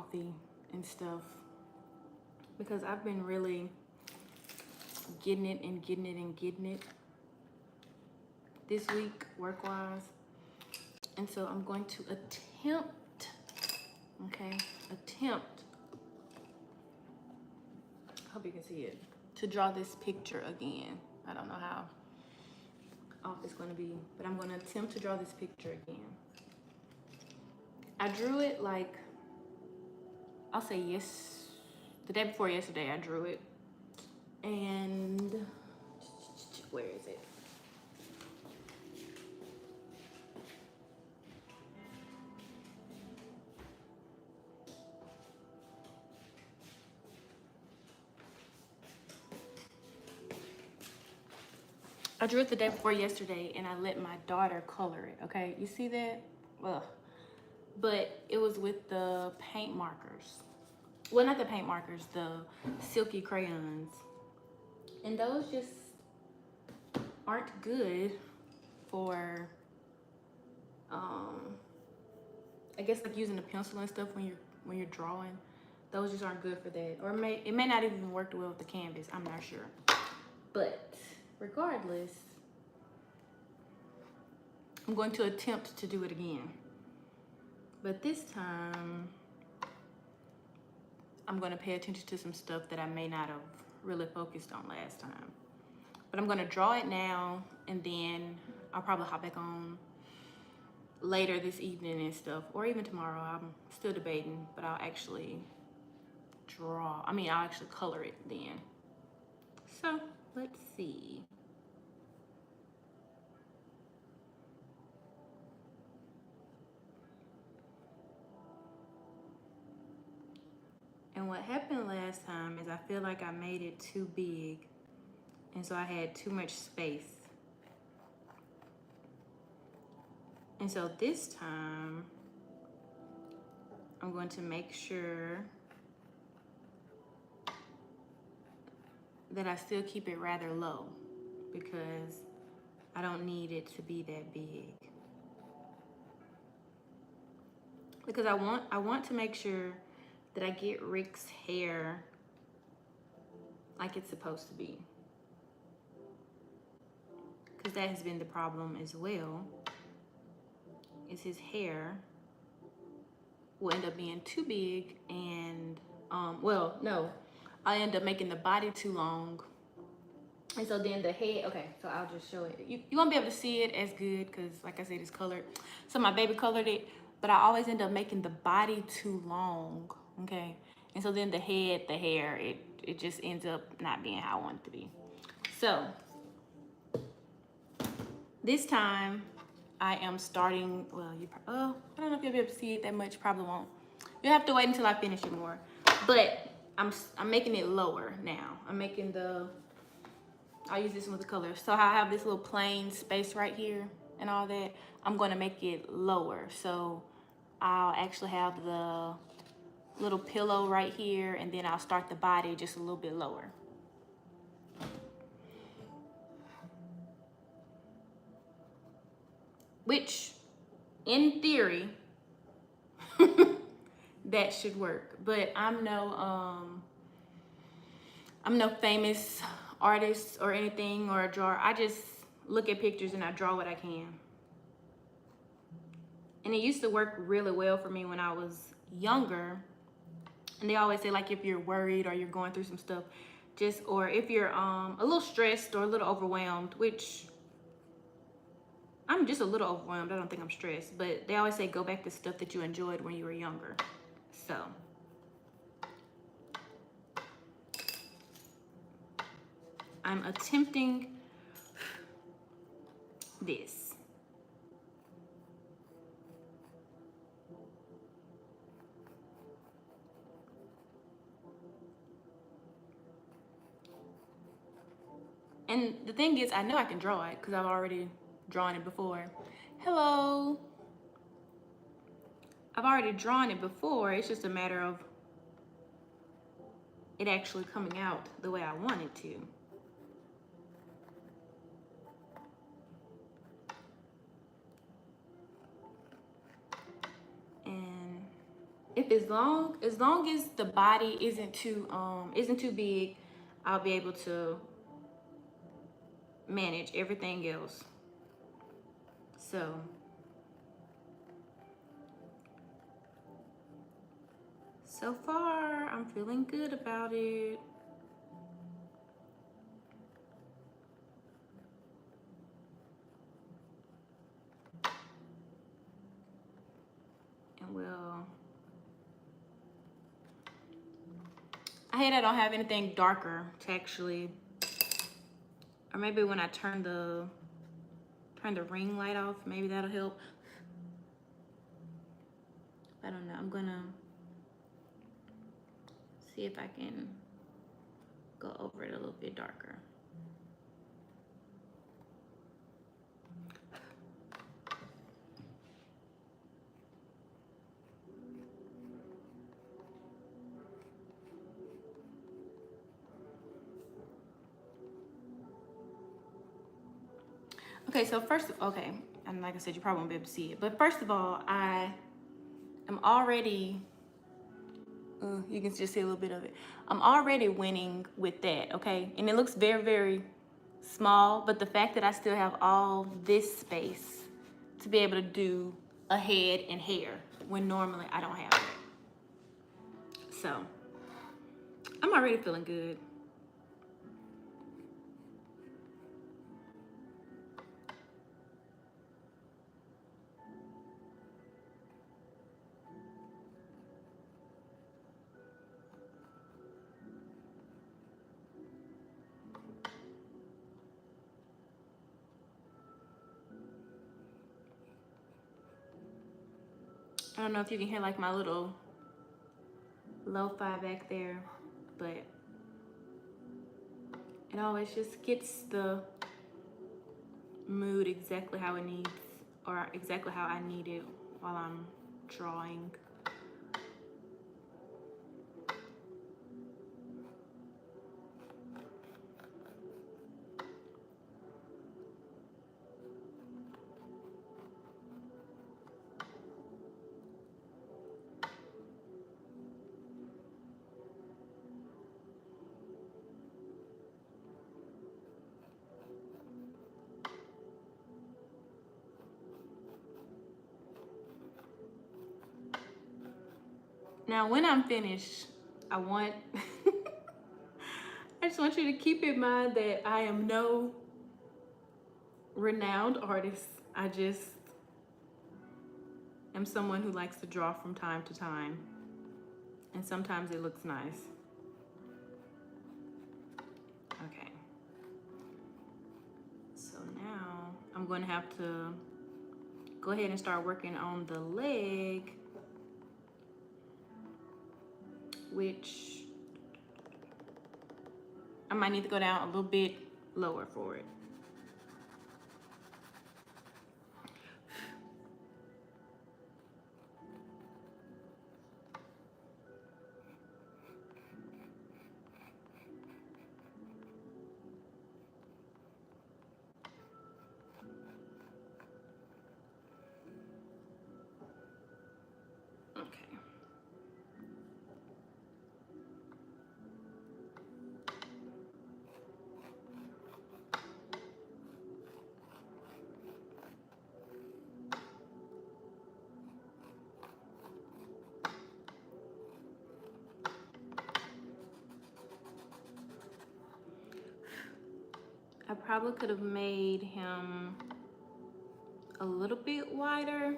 coffee and stuff because I've been really getting it and getting it and getting it this week work-wise. And so I'm going to attempt, okay, I hope you can see it, to draw this picture again. I don't know how off it's gonna be, but I'm gonna attempt to draw this picture again. I drew it like, I'll say the day before yesterday I drew it. And where is it? I drew it the day before yesterday and I let my daughter color it, okay? You see that? Ugh. But it was with the paint markers. Well, not the paint markers, the silky crayons. And those just aren't good for, I guess like using a pencil and stuff when you're drawing. Those just aren't good for that. Or it may not even work well with the canvas, I'm not sure. But regardless, I'm going to attempt to do it again. But this time, I'm going to pay attention to some stuff that I may not have really focused on last time. But I'm going to draw it now, and then I'll probably hop back on later this evening and stuff, or even tomorrow. I'm still debating, but I'll actually I'll actually color it then. So let's see. And what happened last time is I feel like I made it too big, and so I had too much space. And so this time, I'm going to make sure that I still keep it rather low because I don't need it to be that big. Because I want to make sure that I get Rick's hair like it's supposed to be. Because that has been the problem as well, is his hair will end up being too big and, I end up making the body too long. And so then the head, okay, so I'll just show it. You won't be able to see it as good because like I said, it's colored. So my baby colored it, but I always end up making the body too long, okay? And so then the head, the hair, it just ends up not being how I want it to be. So this time I am starting, well, I don't know if you'll be able to see it that much, probably won't. You'll have to wait until I finish it more. But I'm making it lower now. I'm making I'll use this one with the color. So I have this little plain space right here and all that. I'm gonna make it lower. So I'll actually have the little pillow right here, and then I'll start the body just a little bit lower. Which, in theory, that should work. But I'm no famous artist or anything or a drawer. I just look at pictures and I draw what I can. And it used to work really well for me when I was younger. And they always say, like, if you're worried or you're going through some stuff, or if you're a little stressed or a little overwhelmed, which I'm just a little overwhelmed. I don't think I'm stressed, but they always say go back to stuff that you enjoyed when you were younger. So I'm attempting this. And the thing is, I know I can draw it because I've already drawn it before. Hello. I've already drawn it before. It's just a matter of it actually coming out the way I want it to. And if as long as the body isn't too big, I'll be able to manage everything else. So far I'm feeling good about it. And I hate I don't have anything darker to actually, or maybe when I turn the ring light off, maybe that'll help. I don't know. I'm gonna see if I can go over it a little bit darker. Okay, so and like I said, you probably won't be able to see it. But first of all, I am already, you can just see a little bit of it. I'm already winning with that, okay? And it looks very, very small, but the fact that I still have all this space to be able to do a head and hair when normally I don't have it. So, I'm already feeling good. I don't know if you can hear like my little lo-fi back there, but it always just gets the mood exactly how it needs, or exactly how I need it while I'm drawing. Now, when I'm finished, I just want you to keep in mind that I am no renowned artist. I just am someone who likes to draw from time to time. And sometimes it looks nice. Okay. So now I'm going to have to go ahead and start working on the leg, which I might need to go down a little bit lower for it. Okay. I probably could have made him a little bit wider,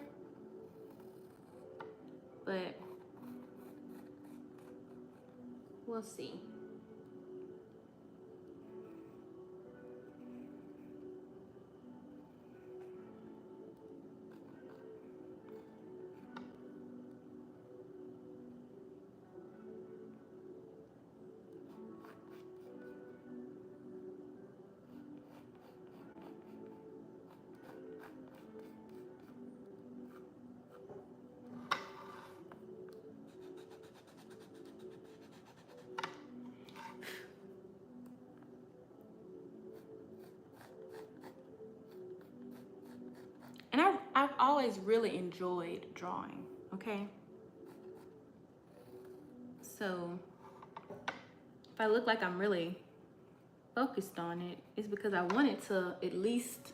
but we'll see. And I've always really enjoyed drawing, okay? So if I look like I'm really focused on it, it's because I want it to at least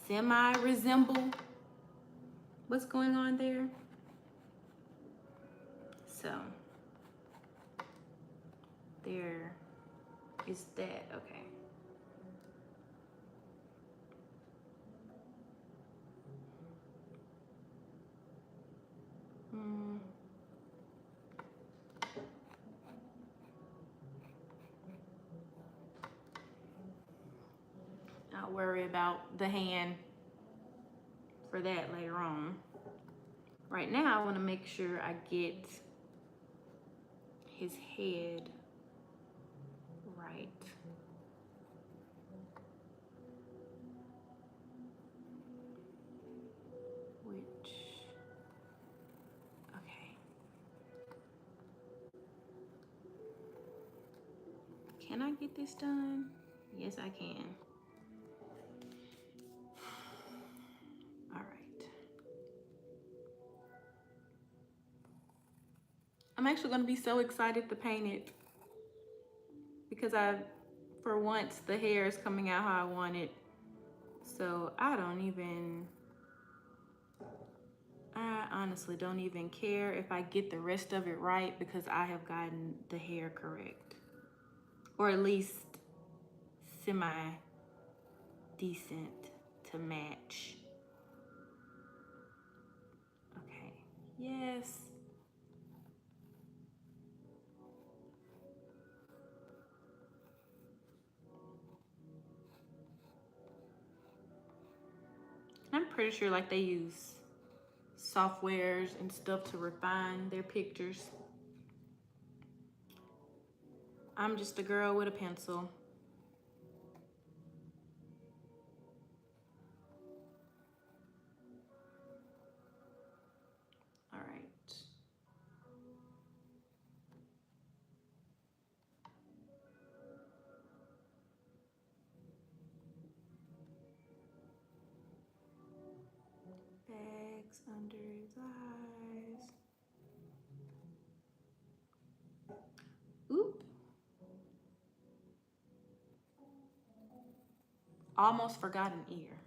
semi-resemble what's going on there. So there is that. Okay. I'll worry about the hand for that later on. Right now, I want to make sure I get his head right. Okay. Can I get this done? Yes, I can. All right. I'm actually going to be so excited to paint it because for once, the hair is coming out how I want it. So I honestly don't even care if I get the rest of it right because I have gotten the hair correct. Or at least semi-decent to match. Okay, yes. I'm pretty sure like they use softwares and stuff to refine their pictures. I'm just a girl with a pencil. All right. Bags under his eyes. Oop. Almost forgot an ear.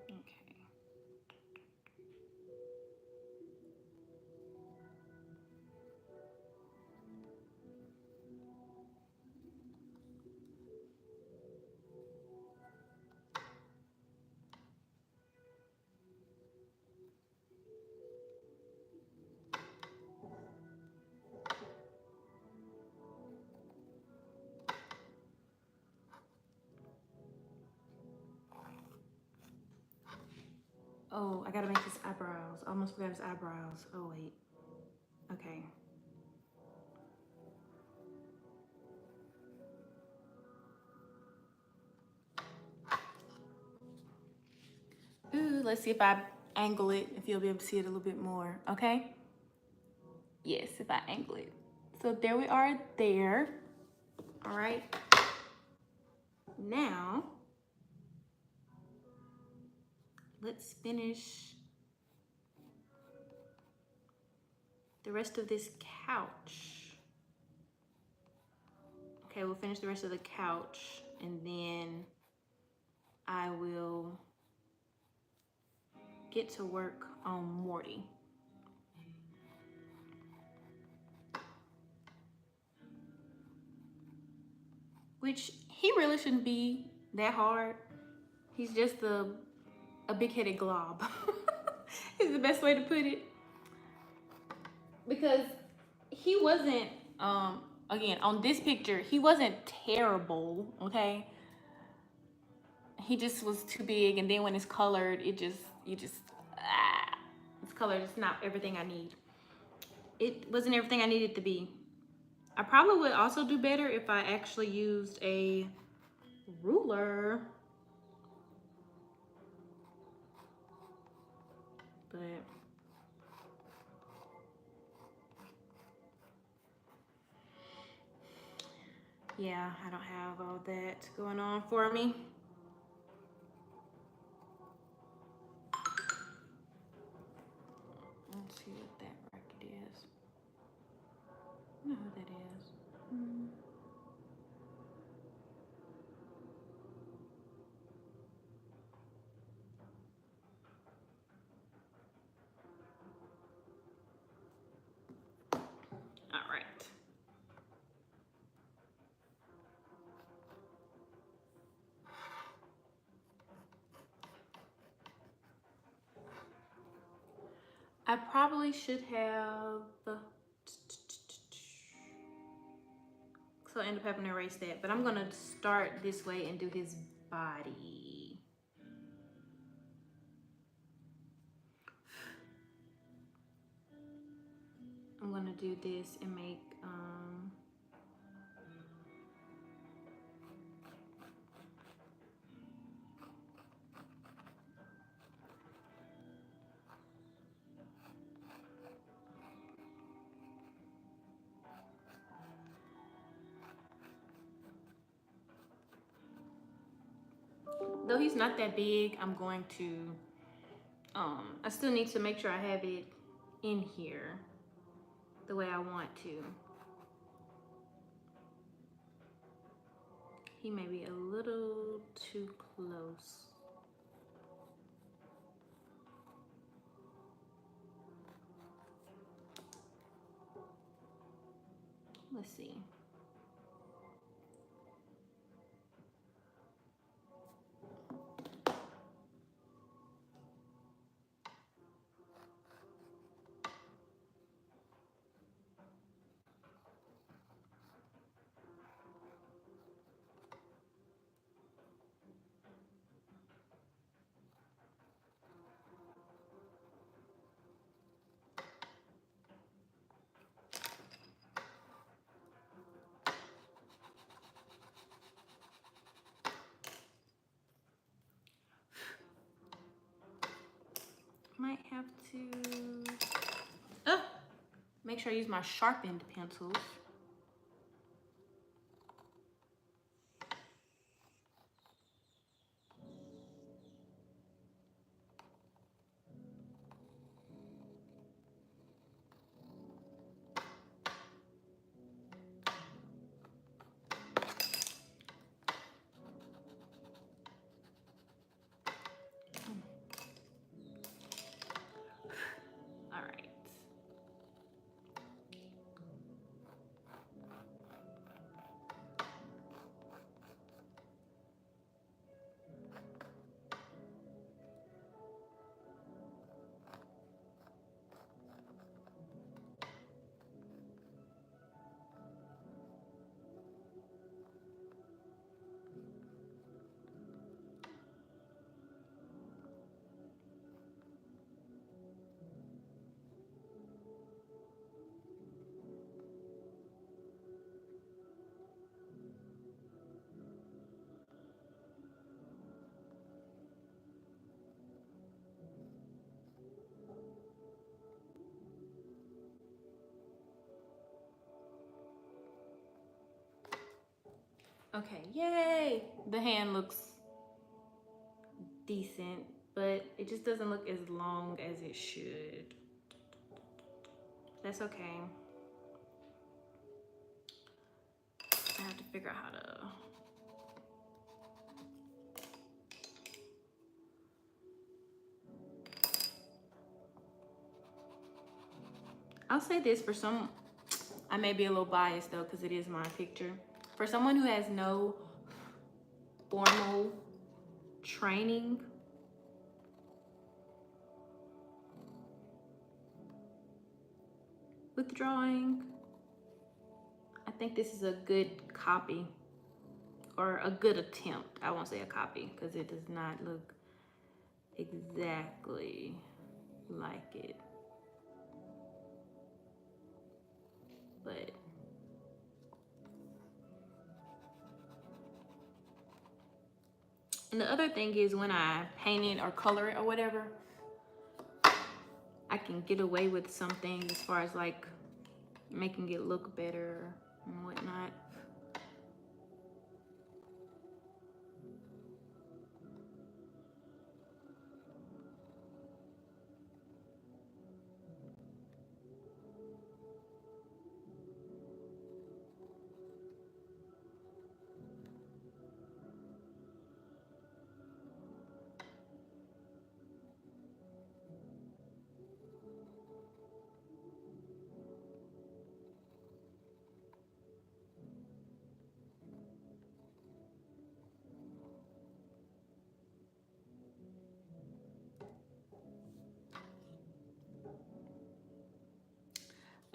Okay. Oh, I gotta make his eyebrows. I almost forgot his eyebrows. Oh, wait. Okay. Ooh, let's see if I angle it, if you'll be able to see it a little bit more, okay? Yes, if I angle it. So there we are there. All right. Now, let's finish the rest of this couch. Okay, we'll finish the rest of the couch and then I will get to work on Morty. Which he really shouldn't be that hard. He's just a big-headed glob. Is the best way to put it. Because he wasn't, again, on this picture, he wasn't terrible, okay? He just was too big, and then when it's colored, it's colored, it's not everything I need. It wasn't everything I needed to be. I probably would also do better if I actually used a ruler. But yeah, I don't have all that going on for me. Let's see what that racket is. I know who that is. All right. I probably should have, so I end up having to erase that, but I'm gonna start this way and do his body. I'm gonna do this and make, though he's not that big, I'm going to, I still need to make sure I have it in here the way I want to. He may be a little too close. Let's see. Might have to make sure I use my sharpened pencils. All right. Okay, yay! The hand looks decent, but it just doesn't look as long as it should. That's okay. I have to figure out how to... I'll say this for some, I may be a little biased though, because it is my picture. For someone who has no formal training, with drawing, I think this is a good copy, or a good attempt. I won't say a copy because it does not look exactly like it. But And the other thing is when I paint it or color it or whatever, I can get away with some things as far as like making it look better and whatnot.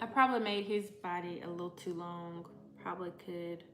I probably made his body a little too long. Probably could.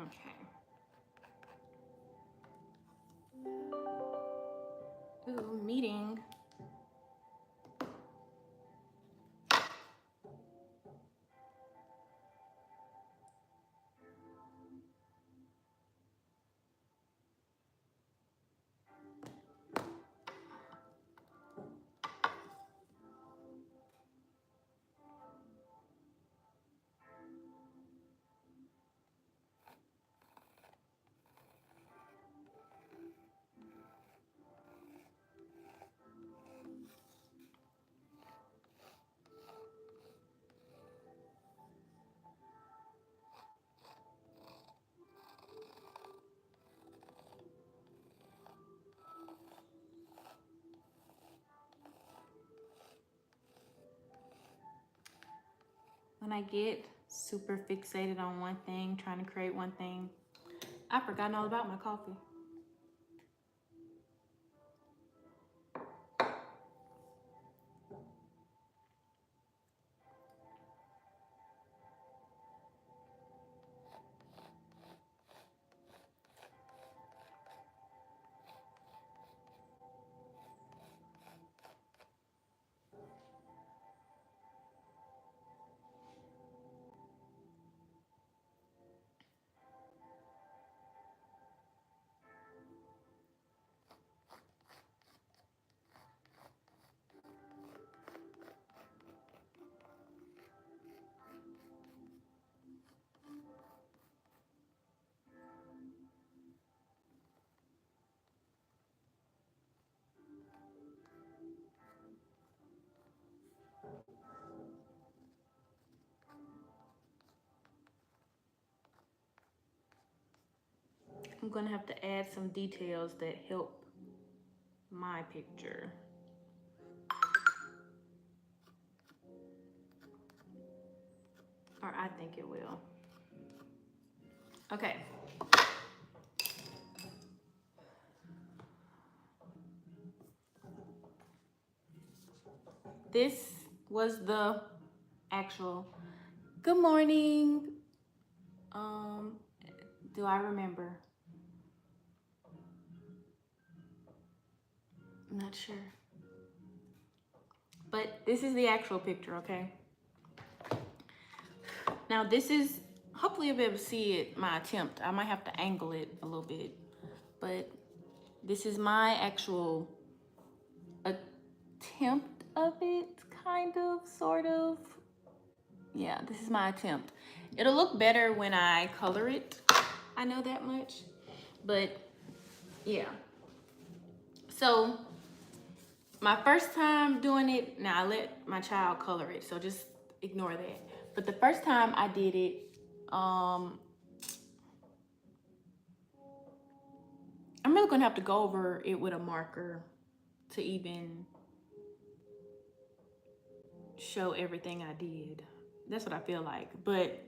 Okay. Ooh, meeting. When I get super fixated on one thing, trying to create one thing, I've forgotten all about my coffee. I'm gonna have to add some details that help my picture. Or I think it will. Okay. This was the actual good morning. Do I remember? I'm not sure. But this is the actual picture, okay? Now this is, hopefully you'll be able to see it, my attempt. I might have to angle it a little bit, but this is my actual attempt of it, kind of, sort of. yeah, this is my attempt. It'll look better when I color it. I know that much. But yeah. So my first time doing it, now I let my child color it, so just ignore that. But the first time I did it, I'm really gonna have to go over it with a marker to even show everything I did. That's what I feel like. But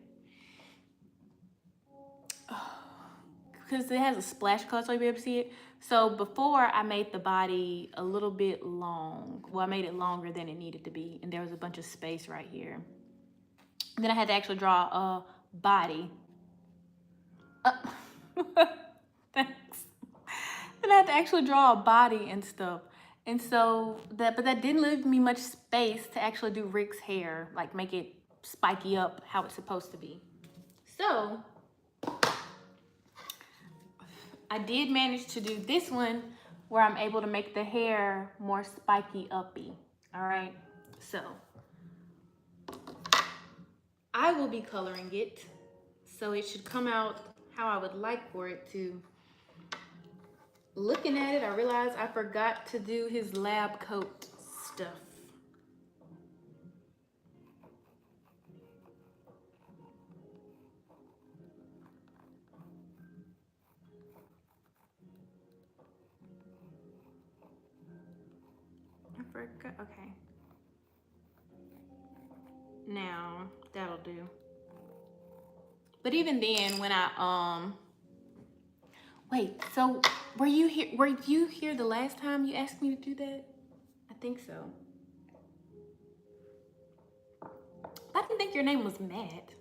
because it has a splash color so you'll be able to see it. So before I made the body a little bit long. Well, I made it longer than it needed to be. And there was a bunch of space right here. Then I had to actually draw a body. Thanks. Then I had to actually draw a body and stuff. And so but that didn't leave me much space to actually do Rick's hair, like make it spiky up how it's supposed to be. So I did manage to do this one where I'm able to make the hair more spiky uppy. All right, so I will be coloring it, so it should come out how I would like for it to. Looking at it, I realized I forgot to do his lab coat stuff. I forgot, okay. Now, that'll do. But even then, when I, wait, so were you here the last time you asked me to do that? I think so. I didn't think your name was Matt.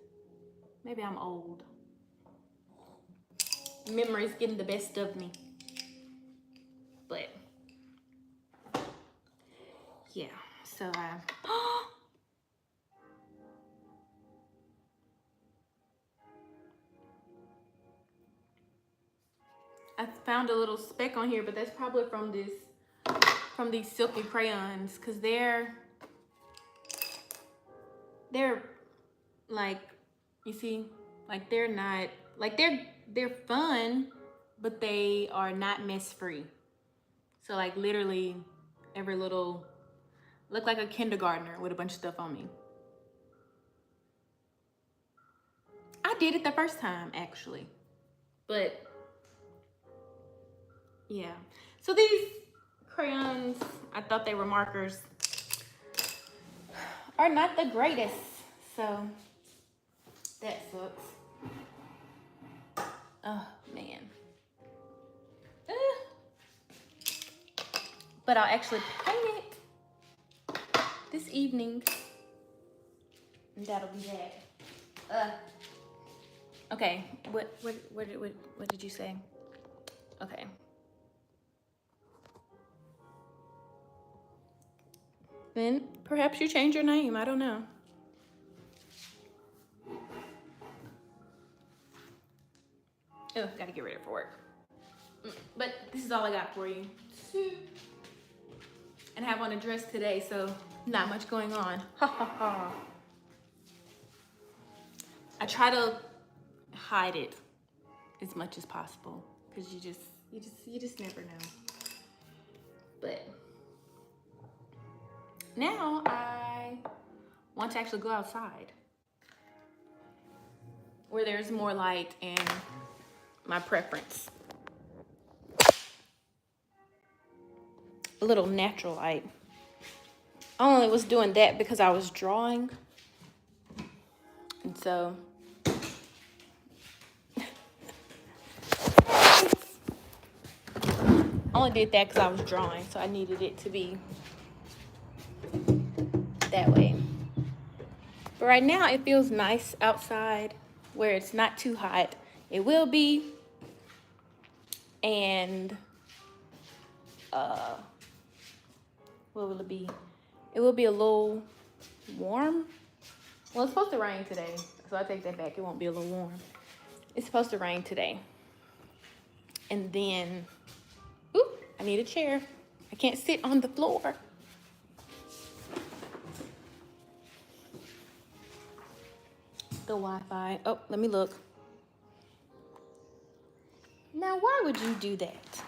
Maybe I'm old. Memory's getting the best of me. But, yeah, so I found a little speck on here, but that's probably from these silky crayons, because they're like, you see, like they're not, like they're fun, but they are not mess free. So like literally every little, look like a kindergartner with a bunch of stuff on me. I did it the first time actually, but yeah. So these crayons, I thought they were markers, are not the greatest. So that sucks. Oh man. But I'll actually paint it this evening. And that'll be that. Okay, what did you say? Okay. Then perhaps you change your name, I don't know. Oh, gotta get ready for work. But this is all I got for you. And I have on a dress today, so not much going on. Ha ha ha. I try to hide it as much as possible, because you just never know. But now I want to actually go outside where there's more light and my preference. A little natural light. I only was doing that because I was drawing. And so I only did that because I was drawing, so I needed it to be that way. But right now it feels nice outside where it's not too hot. It will be. And what will it be? It will be a little warm. Well, it's supposed to rain today, so I take that back. It won't be a little warm. It's supposed to rain today. And then, oop, I need a chair. I can't sit on the floor. the Wi-Fi. Oh, let me look. Now, why would you do that?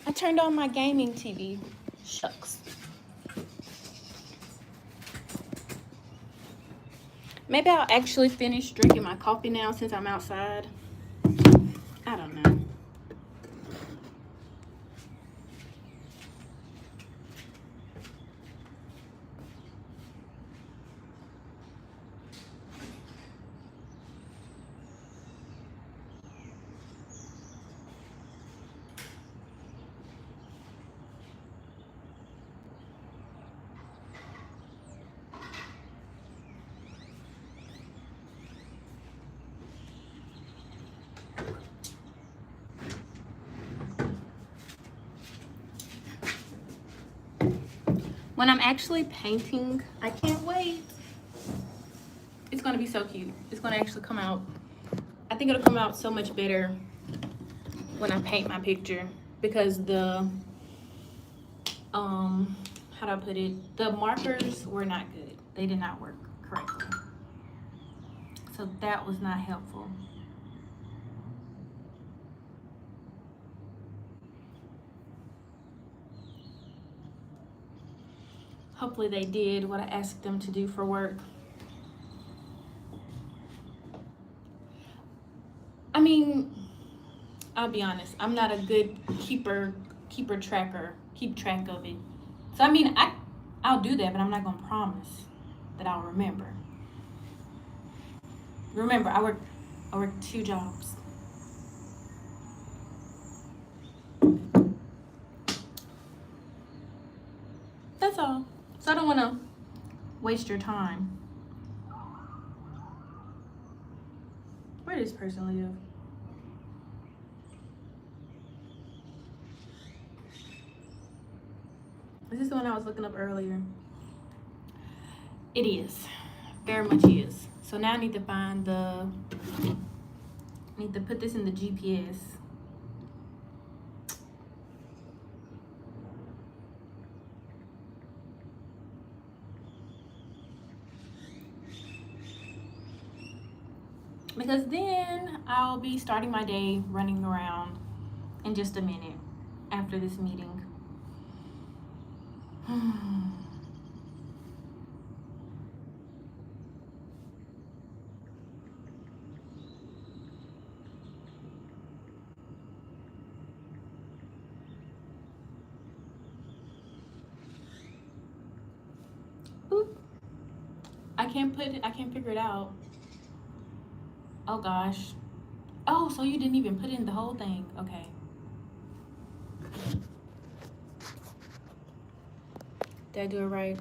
I turned on my gaming TV. Shucks. Maybe I'll actually finish drinking my coffee now since I'm outside. I don't know. When I'm actually painting, I can't wait. It's gonna be so cute. It's gonna actually come out. I think it'll come out so much better when I paint my picture, because the how do I put it? The markers were not good. They did not work correctly. So that was not helpful. Hopefully they did what I asked them to do for work. I mean, I'll be honest, I'm not a good keep track of it. So I mean, I'll do that, but I'm not gonna promise that I'll remember. Remember, I work 2 jobs. That's all. So I don't want to waste your time. Where does this person live? Is this the one I was looking up earlier? It is. Very much is. So now I need to find I need to put this in the GPS. Because then I'll be starting my day running around in just a minute after this meeting. Oop. I can't figure it out. Oh gosh. Oh, so you didn't even put in the whole thing. Okay. Did I do it right?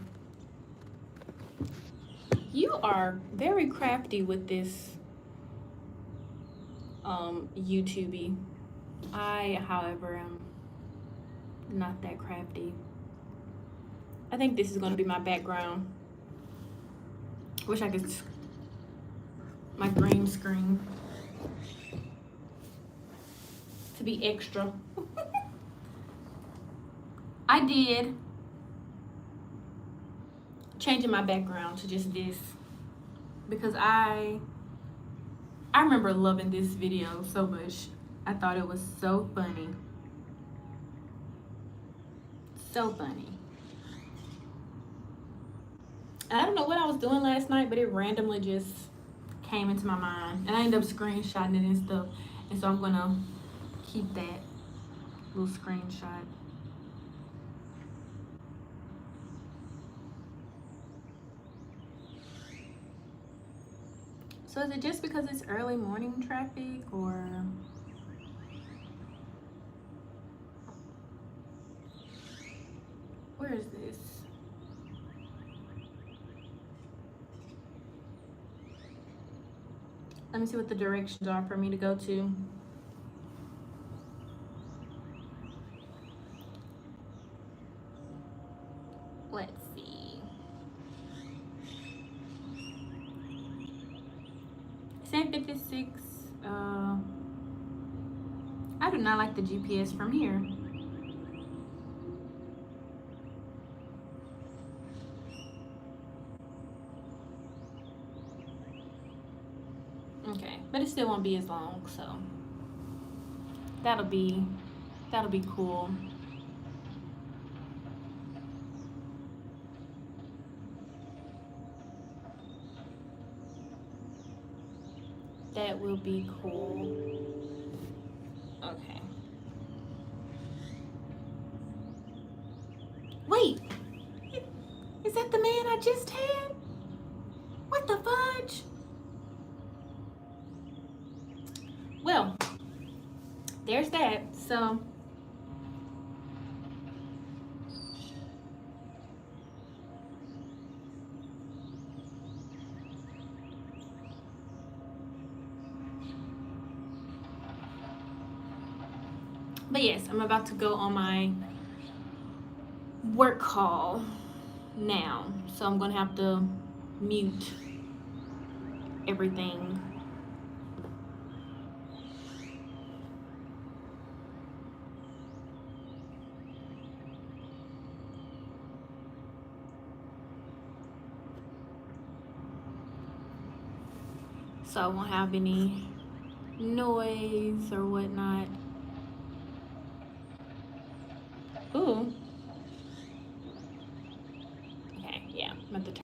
You are very crafty with this YouTube-y. I, however, am not that crafty. I think this is going to be my background. Wish I could my green screen to be extra. I did changing my background to just this because I remember loving this video so much. I thought it was so funny. So funny. And I don't know what I was doing last night, but it randomly just came into my mind. And I ended up screenshotting it and stuff. And so I'm gonna keep that little screenshot. So is it just because it's early morning traffic, or where is this? Let me see what the directions are for me to go to. Let's see. San 56. I do not like the GPS from here. Okay, but it still won't be as long, so that'll be cool. That will be cool. Okay. Wait, is that the man I just had? What the fudge? Well, there's that. So but yes, I'm about to go on my work call now. So I'm gonna have to mute everything. So I won't have any noise or whatnot. Ooh. Okay, yeah, I'm at the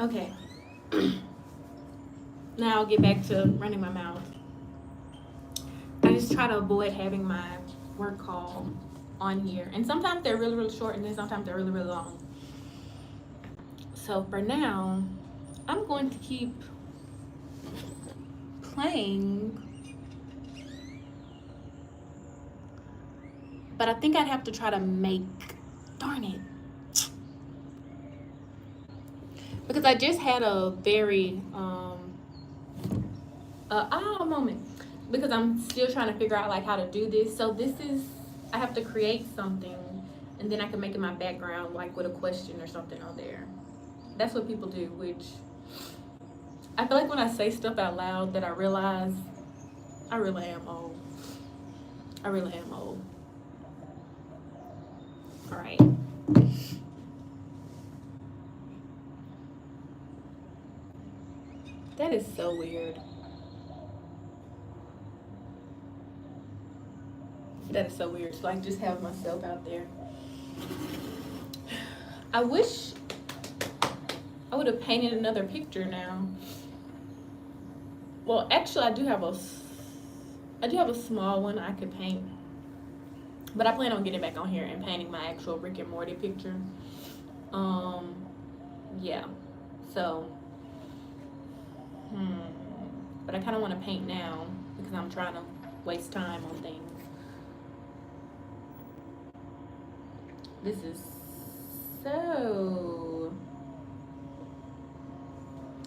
Okay. Now I'll get back to running my mouth. I just try to avoid having my work call on here. And sometimes they're really, really short, and then sometimes they're really, really long. So for now, I'm going to keep playing. But I think I'd have to try to make, darn it. Because I just had a very, moment. Because I'm still trying to figure out like how to do this. So this is, I have to create something and then I can make it my background like with a question or something on there. That's what people do, which I feel like when I say stuff out loud that I realize I really am old. I really am old. All right. That is so weird. That is so weird. So I just have myself out there. I wish I would have painted another picture now. Well, actually, I do have a small one I could paint, but I plan on getting back on here and painting my actual Rick and Morty picture. Yeah. So, but I kind of want to paint now because I'm trying to waste time on things. This is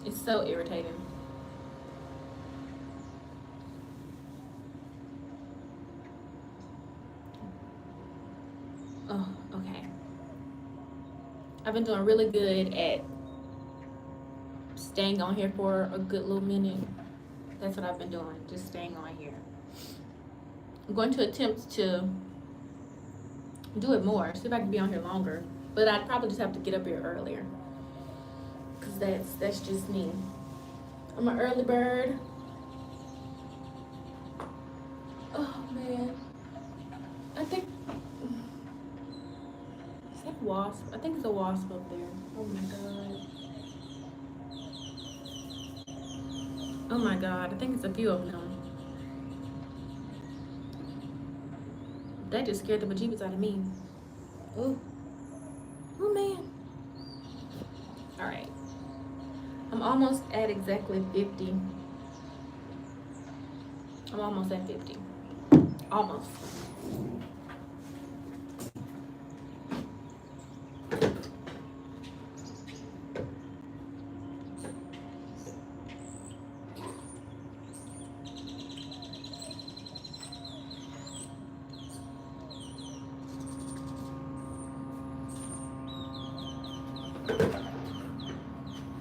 it's so irritating. Oh, okay. I've been doing really good at staying on here for a good little minute. That's what I've been doing, just staying on here. I'm going to attempt to do it more, see if I can be on here longer. But I'd probably just have to get up here earlier, because that's just me. I'm an early bird. Oh man, I think, is that a wasp? I think it's a wasp up there. Oh my god. Oh my god, I think it's a few of them. That just scared the bejeebus out of me. Oh. Oh man. Alright. I'm almost at exactly 50. I'm almost at 50. Almost.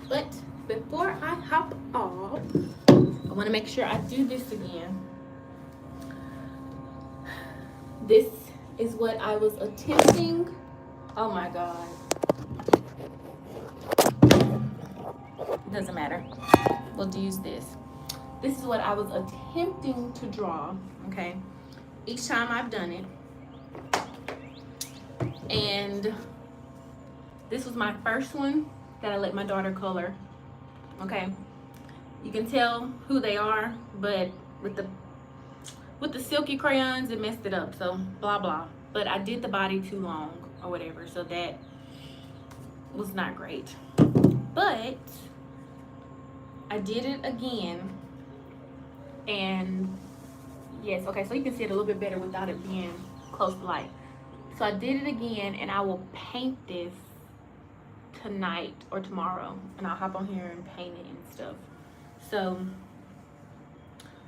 But before I hop off, I want to make sure I do this again. This is what I was attempting. Oh my god. Doesn't matter. We'll use this. This is what I was attempting to draw, okay? Each time I've done it. And this was my first one that I let my daughter color, okay? You can tell who they are, but with the silky crayons, it messed it up, so blah blah. But I did the body too long or whatever, so that was not great. But I did it again, and yes, okay, so you can see it a little bit better without it being close to light. So I did it again, and I will paint this tonight or tomorrow, and I'll hop on here and paint it and stuff. So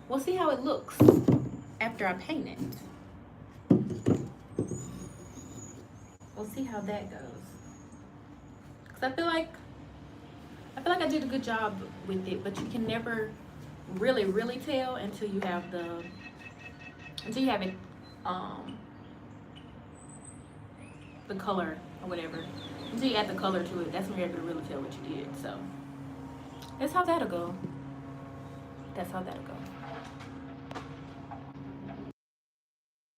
we'll see how it looks after I paint it. We'll see how that goes. Cause I feel like I did a good job with it, but you can never really tell until you have it the color or whatever. Until you add the color to it, that's when you're able to really tell what you did. So that's how that'll go. That's how that'll go.